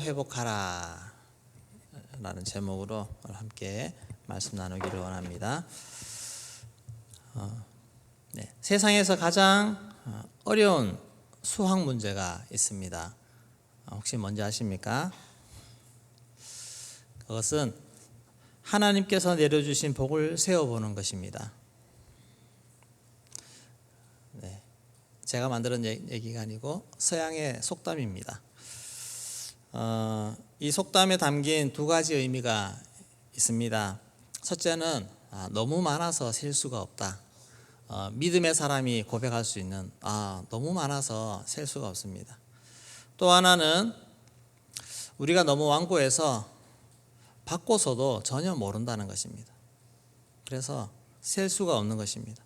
회복하라 라는 제목으로 함께 말씀 나누기를 원합니다. 세상에서 가장 어려운 수학 문제가 있습니다. 혹시 뭔지 아십니까? 그것은 하나님께서 내려주신 복을 세어보는 것입니다. 제가 만드는 얘기가 아니고 서양의 속담입니다. 이 속담에 담긴 두 가지 의미가 있습니다. 첫째는 너무 많아서 셀 수가 없다. 믿음의 사람이 고백할 수 있는 너무 많아서 셀 수가 없습니다. 또 하나는 우리가 너무 완고해서 바꿔서도 전혀 모른다는 것입니다. 그래서 셀 수가 없는 것입니다.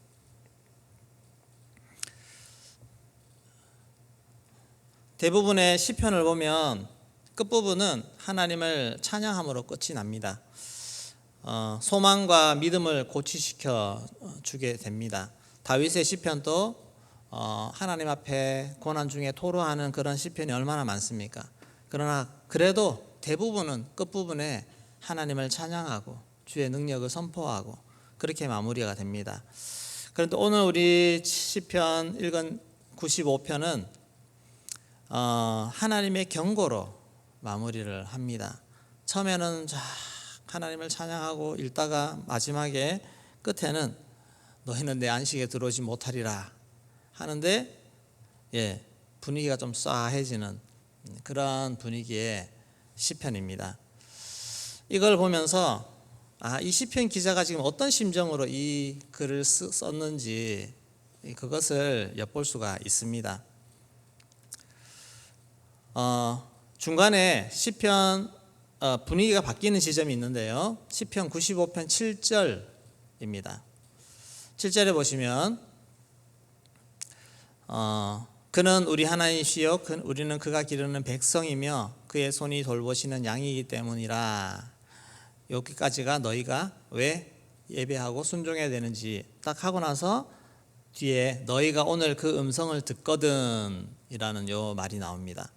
대부분의 시편을 보면 끝부분은 하나님을 찬양함으로 끝이 납니다. 소망과 믿음을 고취시켜 주게 됩니다. 다윗의 시편도 하나님 앞에 고난 중에 토로하는 그런 시편이 얼마나 많습니까? 그러나 그래도 대부분은 끝부분에 하나님을 찬양하고 주의 능력을 선포하고 그렇게 마무리가 됩니다. 그런데 오늘 우리 시편 읽은 95편은 하나님의 경고로 마무리를 합니다. 처음에는 하나님을 찬양하고 읽다가 마지막에 끝에는 너희는 내 안식에 들어오지 못하리라 하는데 분위기가 좀 싸해지는 그런 분위기의 시편입니다. 이걸 보면서 이 시편 기자가 지금 어떤 심정으로 이 글을 썼는지 그것을 엿볼 수가 있습니다. 중간에 시편 분위기가 바뀌는 지점이 있는데요. 시편 95편 7절입니다. 7절에 보시면 그는 우리 하나님이시요 우리는 그가 기르는 백성이며 그의 손이 돌보시는 양이기 때문이라. 여기까지가 너희가 왜 예배하고 순종해야 되는지 딱 하고 나서 뒤에 너희가 오늘 그 음성을 듣거든 이라는 요 말이 나옵니다.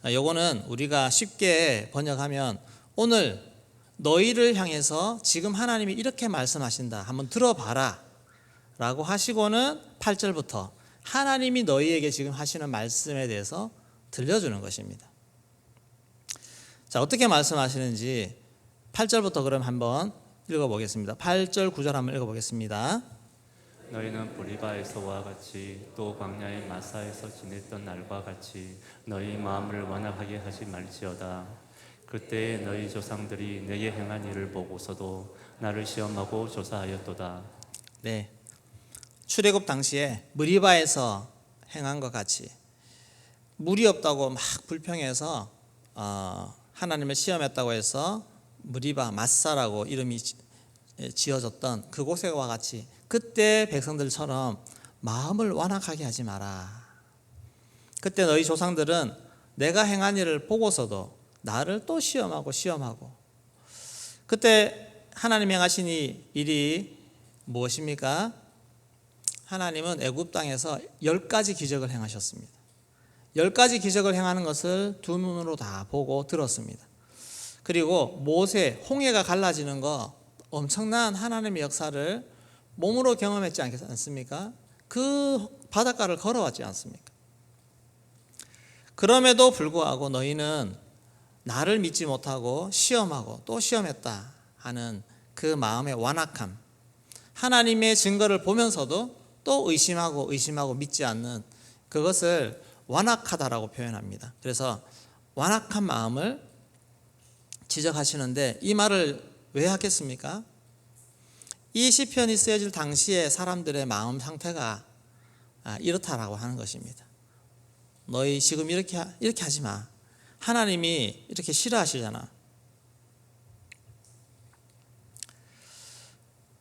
요거는 우리가 쉽게 번역하면 오늘 너희를 향해서 지금 하나님이 이렇게 말씀하신다 한번 들어봐라 라고 하시고는 8절부터 하나님이 너희에게 지금 하시는 말씀에 대해서 들려주는 것입니다. 자, 어떻게 말씀하시는지 8절부터 그럼 한번 읽어보겠습니다. 8절 9절 한번 읽어보겠습니다. 너희는 브리바에서와 같이 또 광야의 마사에서 지냈던 날과 같이 너희 마음을 완악하게 하지 말지어다. 그때 너희 조상들이 내게 행한 일을 보고서도 나를 시험하고 조사하였도다. 네, 출애굽 당시에 브리바에서 행한 것 같이 물이 없다고 막 불평해서 하나님을 시험했다고 해서 브리바 마사라고 이름이 지어졌던 그곳과 같이 그때 백성들처럼 마음을 완악하게 하지 마라. 그때 너희 조상들은 내가 행한 일을 보고서도 나를 또 시험하고 그때 하나님 행하신 이 일이 무엇입니까? 하나님은 애굽 땅에서 10가지 기적을 행하셨습니다. 10가지 기적을 행하는 것을 두 눈으로 다 보고 들었습니다. 그리고 모세 홍해가 갈라지는 거 엄청난 하나님의 역사를 몸으로 경험했지 않습니까? 그 바닷가를 걸어왔지 않습니까? 그럼에도 불구하고 너희는 나를 믿지 못하고 시험하고 또 시험했다 하는 그 마음의 완악함, 하나님의 증거를 보면서도 또 의심하고 믿지 않는 그것을 완악하다라고 표현합니다. 그래서 완악한 마음을 지적하시는데 이 말을 왜 하겠습니까? 이 시편이 쓰여질 당시에 사람들의 마음 상태가 이렇다라고 하는 것입니다. 너희 지금 이렇게 하지 마. 하나님이 이렇게 싫어하시잖아.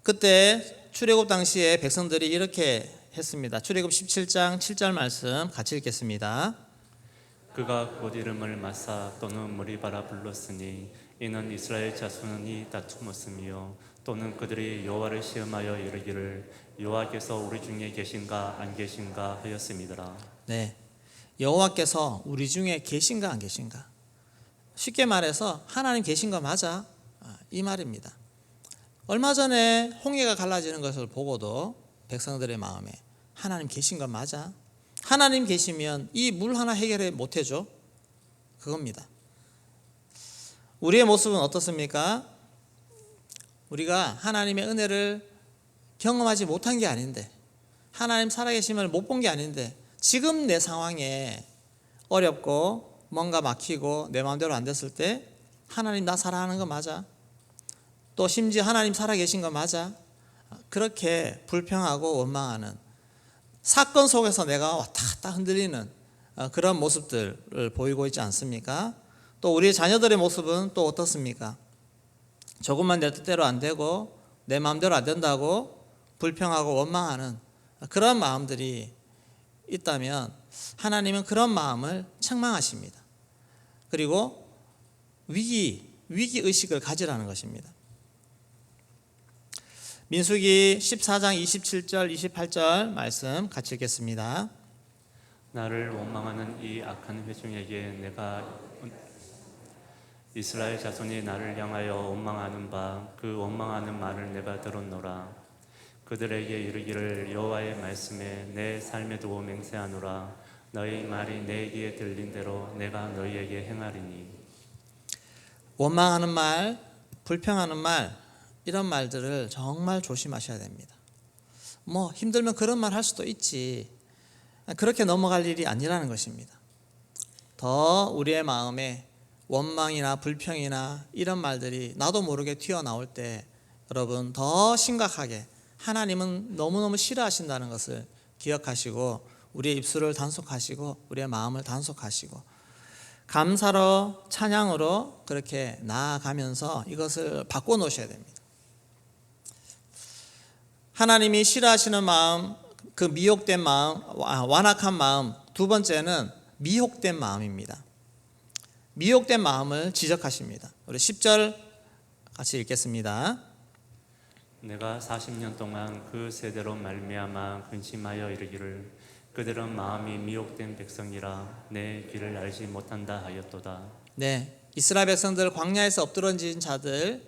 그때 출애굽 당시에 백성들이 이렇게 했습니다. 출애굽 17장 7절 말씀 같이 읽겠습니다. 그가 곧 이름을 마사 또는 머리바라 불렀으니 이는 이스라엘 자손이 다투었으며 또는 그들이 여호와를 시험하여 이르기를 여호와께서 우리 중에 계신가 안 계신가 하였음이더라. 네, 여호와께서 우리 중에 계신가 안 계신가? 쉽게 말해서 하나님 계신 거 맞아? 이 말입니다. 얼마 전에 홍해가 갈라지는 것을 보고도 백성들의 마음에 하나님 계신 거 맞아? 하나님 계시면 이 물 하나 해결해 못 해줘? 그겁니다. 우리의 모습은 어떻습니까? 우리가 하나님의 은혜를 경험하지 못한 게 아닌데, 하나님 살아계심을 못 본 게 아닌데, 지금 내 상황에 어렵고 뭔가 막히고 내 마음대로 안 됐을 때 하나님 나 사랑하는 거 맞아? 또 심지어 하나님 살아계신 거 맞아? 그렇게 불평하고 원망하는 사건 속에서 내가 왔다 갔다 흔들리는 그런 모습들을 보이고 있지 않습니까? 또 우리 자녀들의 모습은 또 어떻습니까? 조금만 내 뜻대로 안 되고 내 마음대로 안 된다고 불평하고 원망하는 그런 마음들이 있다면 하나님은 그런 마음을 책망하십니다. 그리고 위기의식을 가지라는 것입니다. 민수기 14장 27절 28절 말씀 같이 읽겠습니다. 나를 원망하는 이 악한 회중에게 내가 이스라엘 자손이 나를 향하여 원망하는 바 그 원망하는 말을 내가 들었노라. 그들에게 이르기를 여호와의 말씀에 내 삶에 두고 맹세하노라. 너희 말이 내 귀에 들린 대로 내가 너희에게 행하리니. 원망하는 말, 불평하는 말, 이런 말들을 정말 조심하셔야 됩니다. 뭐 힘들면 그런 말 할 수도 있지, 그렇게 넘어갈 일이 아니라는 것입니다. 더 우리의 마음에 원망이나 불평이나 이런 말들이 나도 모르게 튀어나올 때 여러분 더 심각하게 하나님은 너무너무 싫어하신다는 것을 기억하시고 우리의 입술을 단속하시고 우리의 마음을 단속하시고 감사로 찬양으로 그렇게 나아가면서 이것을 바꿔놓으셔야 됩니다. 하나님이 싫어하시는 마음, 그 미혹된 마음, 완악한 마음, 두 번째는 미혹된 마음입니다. 미혹된 마음을 지적하십니다. 우리 10절 같이 읽겠습니다. 내가 40년 동안 그 세대로 말미암아 근심하여 이르기를 그들은 마음이 미혹된 백성이라 내 길을 알지 못한다 하였도다. 네, 이스라엘 백성들 광야에서 엎드러진 자들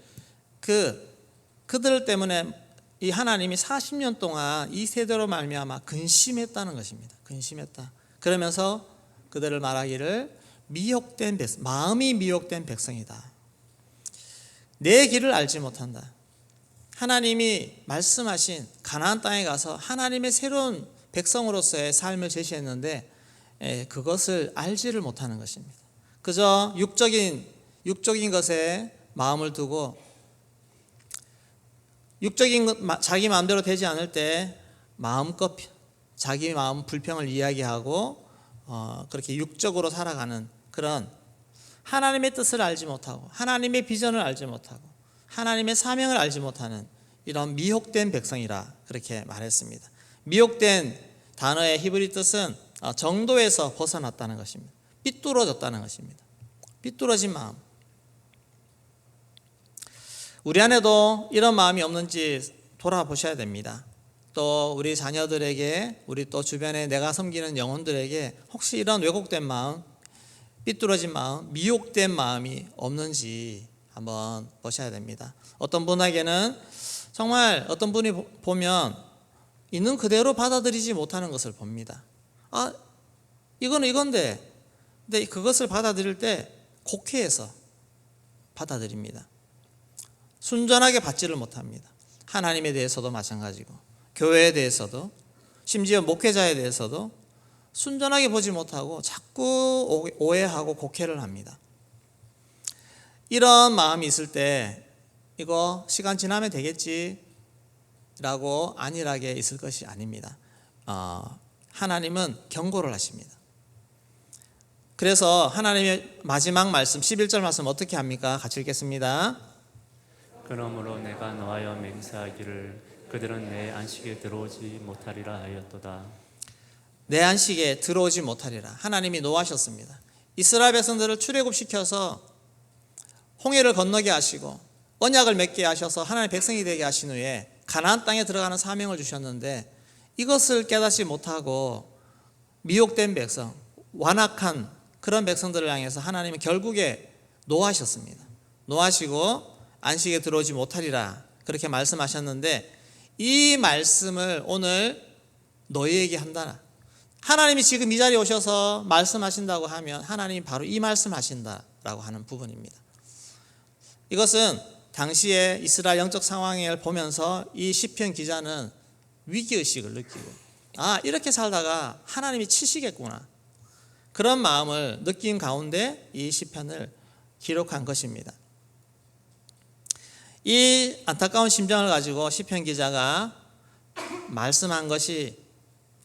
그들 때문에 이 하나님이 40년 동안 이 세대로 말미암아 근심했다는 것입니다. 근심했다. 그러면서 그들을 말하기를 미혹된 백성, 마음이 미혹된 백성이다. 내 길을 알지 못한다. 하나님이 말씀하신 가나안 땅에 가서 하나님의 새로운 백성으로서의 삶을 제시했는데 그것을 알지를 못하는 것입니다. 그저 육적인 것에 마음을 두고 육적인 것, 자기 마음대로 되지 않을 때 마음껏 자기 마음 불평을 이야기하고 그렇게 육적으로 살아가는 그런 하나님의 뜻을 알지 못하고 하나님의 비전을 알지 못하고 하나님의 사명을 알지 못하는 이런 미혹된 백성이라 그렇게 말했습니다. 미혹된 단어의 히브리 뜻은 정도에서 벗어났다는 것입니다. 삐뚤어졌다는 것입니다. 삐뚤어진 마음. 우리 안에도 이런 마음이 없는지 돌아보셔야 됩니다. 또 우리 자녀들에게, 우리 또 주변에 내가 섬기는 영혼들에게 혹시 이런 왜곡된 마음, 삐뚤어진 마음, 미혹된 마음이 없는지 한번 보셔야 됩니다. 어떤 분에게는 정말 어떤 분이 보면 있는 그대로 받아들이지 못하는 것을 봅니다. 이거는 이건데, 근데 그것을 받아들일 때 곡해해서 받아들입니다. 순전하게 받지를 못합니다. 하나님에 대해서도 마찬가지고 교회에 대해서도 심지어 목회자에 대해서도 순전하게 보지 못하고 자꾸 오해하고 곡해를 합니다. 이런 마음이 있을 때 이거 시간 지나면 되겠지 라고 안일하게 있을 것이 아닙니다. 하나님은 경고를 하십니다. 그래서 하나님의 마지막 말씀 11절 말씀 어떻게 합니까? 같이 읽겠습니다. 그러므로 내가 너하여 맹세하기를 그들은 내 안식에 들어오지 못하리라 하였도다. 내 안식에 들어오지 못하리라. 하나님이 노하셨습니다. 이스라엘 백성들을 출애굽시켜서 홍해를 건너게 하시고 언약을 맺게 하셔서 하나님의 백성이 되게 하신 후에 가나안 땅에 들어가는 사명을 주셨는데 이것을 깨닫지 못하고 미혹된 백성, 완악한 그런 백성들을 향해서 하나님은 결국에 노하셨습니다. 노하시고 안식에 들어오지 못하리라 그렇게 말씀하셨는데 이 말씀을 오늘 너희에게 한다. 하나님이 지금 이 자리에 오셔서 말씀하신다고 하면 하나님이 바로 이 말씀하신다라고 하는 부분입니다. 이것은 당시에 이스라엘 영적 상황을 보면서 이 시편 기자는 위기의식을 느끼고 이렇게 살다가 하나님이 치시겠구나 그런 마음을 느낀 가운데 이 시편을 기록한 것입니다. 이 안타까운 심정을 가지고 시편 기자가 말씀한 것이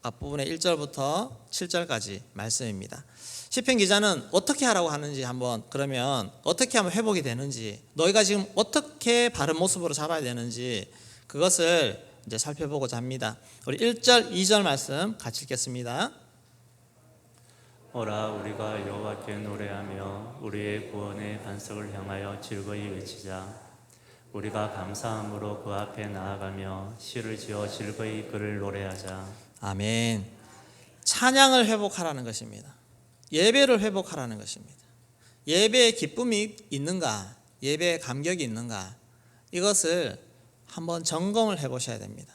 앞부분의 1절부터 7절까지 말씀입니다. 시편 기자는 어떻게 하라고 하는지 그러면 어떻게 하면 회복이 되는지 너희가 지금 어떻게 바른 모습으로 잡아야 되는지 그것을 이제 살펴보고자 합니다. 우리 1절, 2절 말씀 같이 읽겠습니다. 오라 우리가 여호와께 노래하며 우리의 구원의 반석을 향하여 즐거이 외치자. 우리가 감사함으로 그 앞에 나아가며 시를 지어 즐거이 그를 노래하자. 아멘. 찬양을 회복하라는 것입니다. 예배를 회복하라는 것입니다. 예배에 기쁨이 있는가, 예배에 감격이 있는가, 이것을 한번 점검을 해보셔야 됩니다.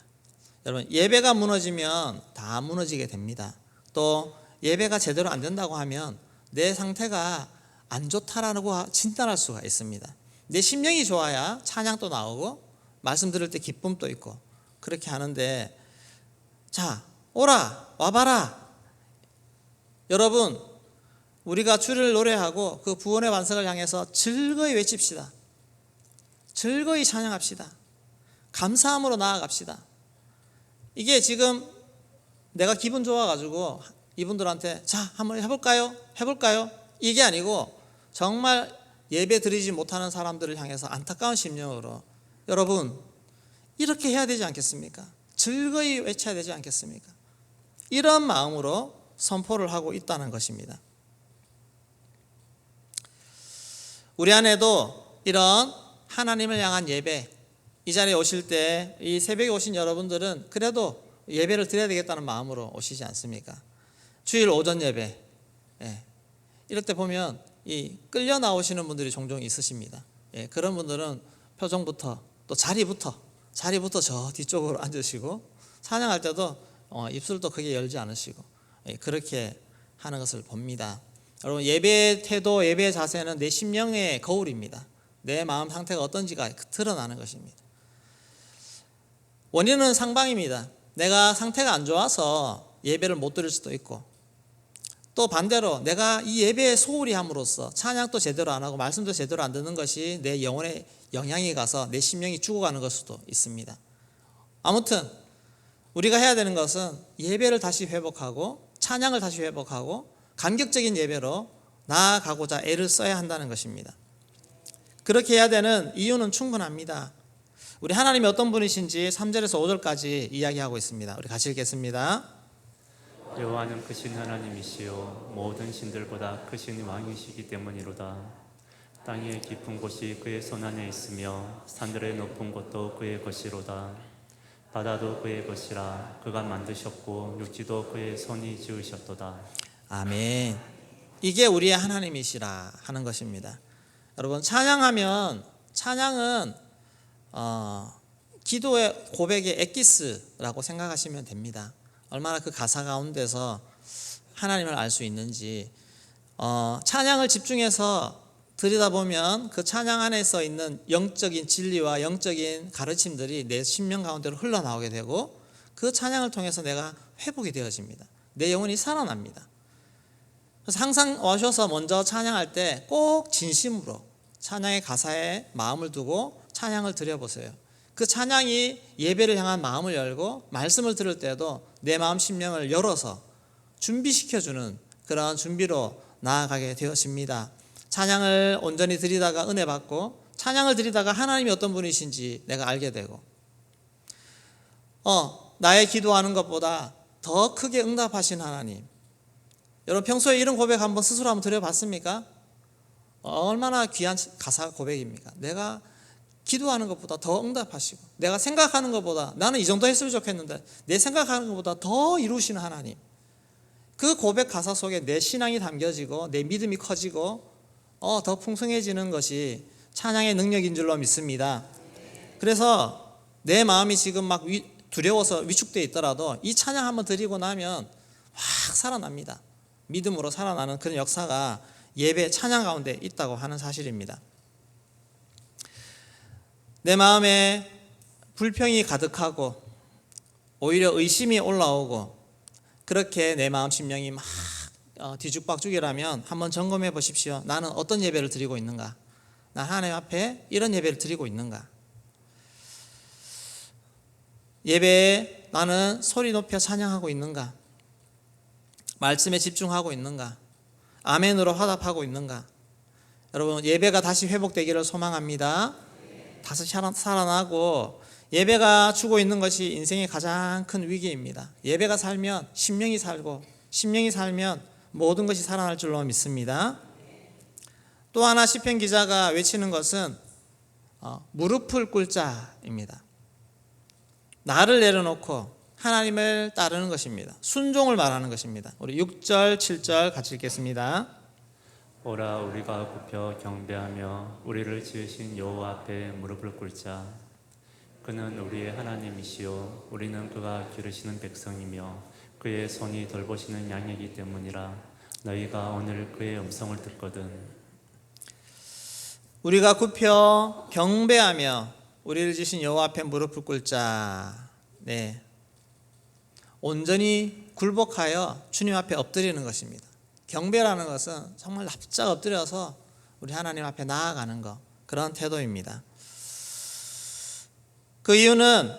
여러분, 예배가 무너지면 다 무너지게 됩니다. 또 예배가 제대로 안 된다고 하면 내 상태가 안 좋다라고 진단할 수가 있습니다. 내 심령이 좋아야 찬양도 나오고 말씀 들을 때 기쁨도 있고 그렇게 하는데, 자, 오라 와봐라. 여러분, 우리가 주를 노래하고 그 구원의 반석을 향해서 즐거이 외칩시다. 즐거이 찬양합시다. 감사함으로 나아갑시다. 이게 지금 내가 기분 좋아가지고 이분들한테 자 한번 해볼까요? 이게 아니고 정말 예배 드리지 못하는 사람들을 향해서 안타까운 심령으로 여러분 이렇게 해야 되지 않겠습니까? 즐거이 외쳐야 되지 않겠습니까? 이런 마음으로 선포를 하고 있다는 것입니다. 우리 안에도 이런 하나님을 향한 예배, 이 자리에 오실 때 이 새벽에 오신 여러분들은 그래도 예배를 드려야 되겠다는 마음으로 오시지 않습니까? 주일 오전 예배, 이럴 때 보면 이 끌려 나오시는 분들이 종종 있으십니다. 그런 분들은 표정부터 또 자리부터 저 뒤쪽으로 앉으시고 찬양할 때도 입술도 크게 열지 않으시고 그렇게 하는 것을 봅니다. 여러분, 예배의 태도, 예배의 자세는 내 심령의 거울입니다. 내 마음 상태가 어떤지가 드러나는 것입니다. 원인은 상방입니다. 내가 상태가 안 좋아서 예배를 못 드릴 수도 있고, 또 반대로 내가 이 예배에 소홀히 함으로써 찬양도 제대로 안 하고 말씀도 제대로 안 듣는 것이 내 영혼에 영향이 가서 내 심령이 죽어가는 걸 수도 있습니다. 아무튼 우리가 해야 되는 것은 예배를 다시 회복하고 찬양을 다시 회복하고 감격적인 예배로 나아가고자 애를 써야 한다는 것입니다. 그렇게 해야 되는 이유는 충분합니다. 우리 하나님이 어떤 분이신지 3절에서 5절까지 이야기하고 있습니다. 우리 같이 읽겠습니다. 여호와는 크신 하나님이시요 모든 신들보다 크신 왕이시기 때문이로다. 땅의 깊은 곳이 그의 손안에 있으며 산들의 높은 곳도 그의 것이로다. 바다도 그의 것이라 그가 만드셨고 육지도 그의 손이 지으셨도다. 아멘. 이게 우리의 하나님이시라 하는 것입니다. 여러분, 찬양은 기도의 고백의 엑기스라고 생각하시면 됩니다. 얼마나 그 가사 가운데서 하나님을 알 수 있는지, 찬양을 집중해서 들여다보면 그 찬양 안에서 있는 영적인 진리와 영적인 가르침들이 내 심령 가운데로 흘러나오게 되고 그 찬양을 통해서 내가 회복이 되어집니다. 내 영혼이 살아납니다. 그래서 항상 오셔서 먼저 찬양할 때 꼭 진심으로 찬양의 가사에 마음을 두고 찬양을 드려보세요. 그 찬양이 예배를 향한 마음을 열고 말씀을 들을 때도 내 마음 심령을 열어서 준비시켜주는 그런 준비로 나아가게 되었습니다. 찬양을 온전히 드리다가 은혜 받고 찬양을 드리다가 하나님이 어떤 분이신지 내가 알게 되고, 나의 기도하는 것보다 더 크게 응답하신 하나님. 여러분, 평소에 이런 고백 한번 스스로 한번 드려봤습니까? 얼마나 귀한 가사 고백입니까? 내가 기도하는 것보다 더 응답하시고, 내가 생각하는 것보다, 나는 이 정도 했으면 좋겠는데 내 생각하는 것보다 더 이루시는 하나님. 그 고백 가사 속에 내 신앙이 담겨지고 내 믿음이 커지고 더 풍성해지는 것이 찬양의 능력인 줄로 믿습니다. 그래서 내 마음이 지금 막 두려워서 위축되어 있더라도 이 찬양 한번 드리고 나면 확 살아납니다. 믿음으로 살아나는 그런 역사가 예배 찬양 가운데 있다고 하는 사실입니다. 내 마음에 불평이 가득하고 오히려 의심이 올라오고 그렇게 내 마음 심령이 막 뒤죽박죽이라면 한번 점검해 보십시오. 나는 어떤 예배를 드리고 있는가? 나 하나님 앞에 이런 예배를 드리고 있는가? 예배에 나는 소리 높여 찬양하고 있는가? 말씀에 집중하고 있는가? 아멘으로 화답하고 있는가? 여러분, 예배가 다시 회복되기를 소망합니다. 다시 살아나고 예배가 주고 있는 것이 인생의 가장 큰 위기입니다. 예배가 살면 심령이 살고 심령이 살면 모든 것이 살아날 줄로 믿습니다. 또 하나 시편 기자가 외치는 것은 무릎을 꿇자입니다. 나를 내려놓고 하나님을 따르는 것입니다. 순종을 말하는 것입니다. 우리 6절 7절 같이 읽겠습니다. 오라 우리가 굽혀 경배하며 우리를 지으신 여호와 앞에 무릎을 꿇자. 그는 우리의 하나님이시요 우리는 그가 기르시는 백성이며 그의 손이 돌보시는 양이기 때문이라. 너희가 오늘 그의 음성을 듣거든. 우리가 굽혀 경배하며 우리를 지으신 여호와 앞에 무릎을 꿇자. 네, 온전히 굴복하여 주님 앞에 엎드리는 것입니다. 경배라는 것은 정말 납작 엎드려서 우리 하나님 앞에 나아가는 것, 그런 태도입니다. 그 이유는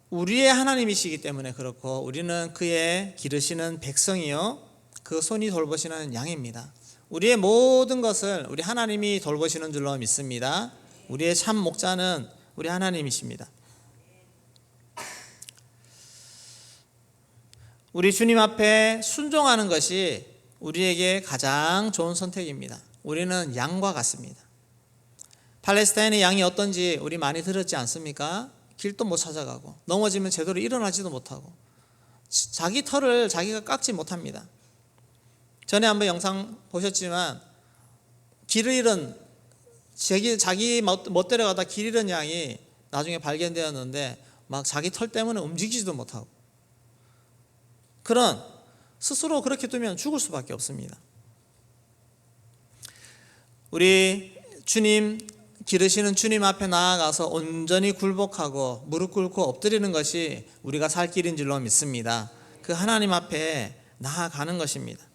우리의 하나님이시기 때문에 그렇고 우리는 그의 기르시는 백성이요 그 손이 돌보시는 양입니다. 우리의 모든 것을 우리 하나님이 돌보시는 줄로 믿습니다. 우리의 참 목자는 우리 하나님이십니다. 우리 주님 앞에 순종하는 것이 우리에게 가장 좋은 선택입니다. 우리는 양과 같습니다. 팔레스타인의 양이 어떤지 우리 많이 들었지 않습니까? 길도 못 찾아가고 넘어지면 제대로 일어나지도 못하고 자기 털을 자기가 깎지 못합니다. 전에 한번 영상 보셨지만 길을 잃은 자기 멋대로 가다 길 잃은 양이 나중에 발견되었는데 막 자기 털 때문에 움직이지도 못하고 그런 스스로 그렇게 두면 죽을 수밖에 없습니다. 우리 주님 기르시는 주님 앞에 나아가서 온전히 굴복하고 무릎 꿇고 엎드리는 것이 우리가 살 길인 줄로 믿습니다. 그 하나님 앞에 나아가는 것입니다.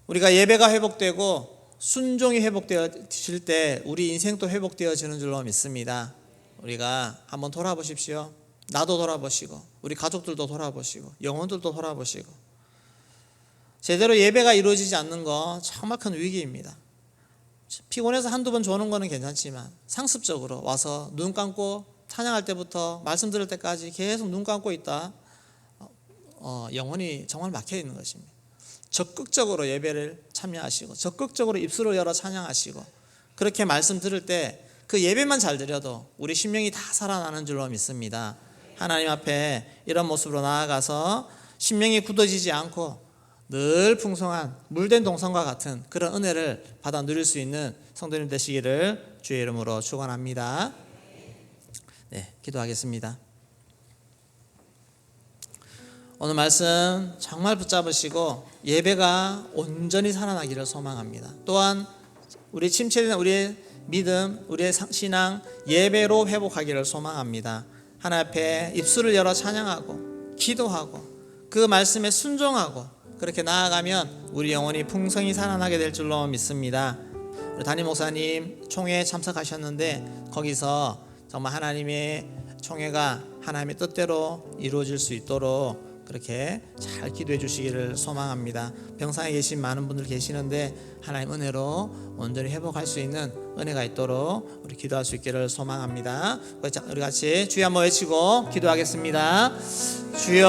우리가 예배가 회복되고 순종이 회복되어질 때 우리 인생도 회복되어지는 줄로 믿습니다. 우리가 한번 돌아보십시오. 나도 돌아보시고 우리 가족들도 돌아보시고 영혼들도 돌아보시고 제대로 예배가 이루어지지 않는 거 정말 큰 위기입니다. 피곤해서 한두 번 조는 거는 괜찮지만 상습적으로 와서 눈 감고 찬양할 때부터 말씀 들을 때까지 계속 눈 감고 있다. 영혼이 정말 막혀 있는 것입니다. 적극적으로 예배를 참여하시고 적극적으로 입술을 열어 찬양하시고 그렇게 말씀 들을 때 그 예배만 잘 드려도 우리 심령이 다 살아나는 줄로 믿습니다. 하나님 앞에 이런 모습으로 나아가서 심령이 굳어지지 않고 늘 풍성한 물된 동산과 같은 그런 은혜를 받아 누릴 수 있는 성도님 되시기를 주의 이름으로 축원합니다. 네, 기도하겠습니다. 오늘 말씀 정말 붙잡으시고 예배가 온전히 살아나기를 소망합니다. 또한 우리 침체된 우리의 믿음, 우리의 신앙 예배로 회복하기를 소망합니다. 하나님 앞에 입술을 열어 찬양하고 기도하고 그 말씀에 순종하고 그렇게 나아가면 우리 영혼이 풍성히 살아나게 될 줄로 믿습니다. 우리 담임 목사님 총회에 참석하셨는데 거기서 정말 하나님의 총회가 하나님의 뜻대로 이루어질 수 있도록 그렇게 잘 기도해 주시기를 소망합니다. 병상에 계신 많은 분들 계시는데 하나님 은혜로 온전히 회복할 수 있는 은혜가 있도록 우리 기도할 수 있기를 소망합니다. 우리 같이 주여 한번 외치고 기도하겠습니다. 주여.